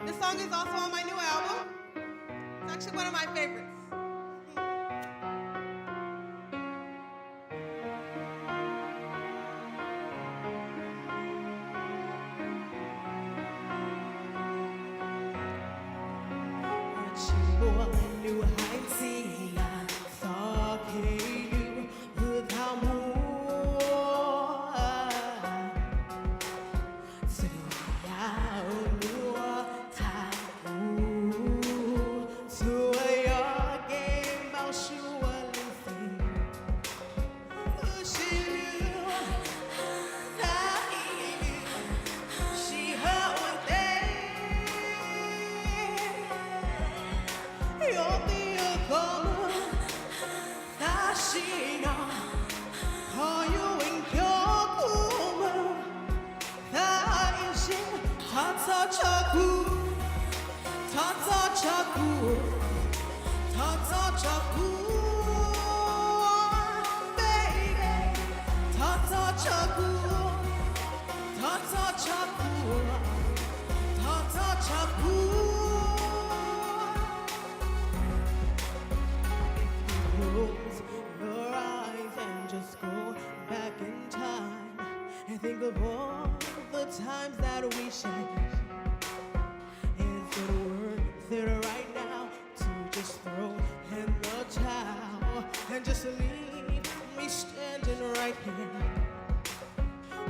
This song is also on my new album. It's actually one of my favorites. Close your eyes and just go back in time and think of all the times that we shared. Is it worth it right now to just throw in the towel and just leave me standing right here?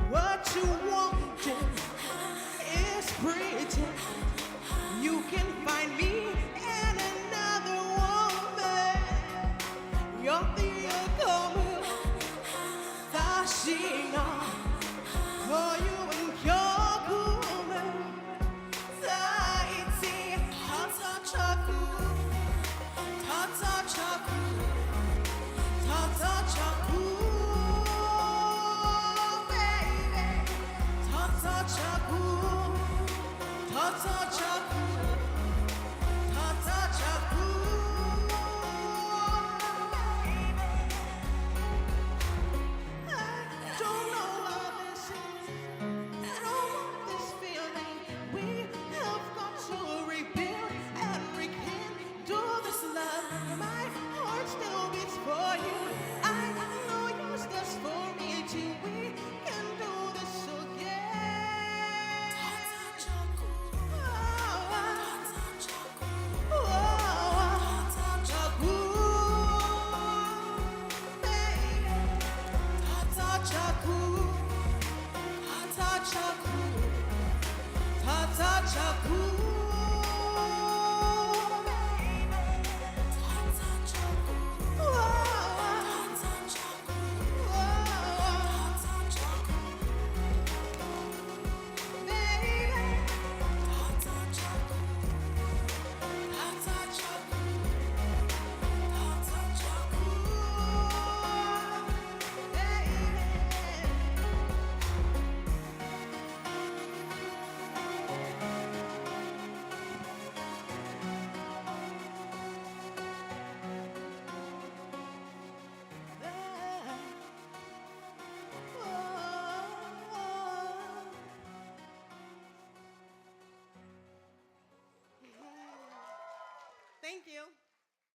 What you want to is pretend you can find me in another woman. You're the comer, flashing on for you and your woman. Taiti, tata chaku, tata chaku, tata chaku, baby, tata chaku, tata chaku.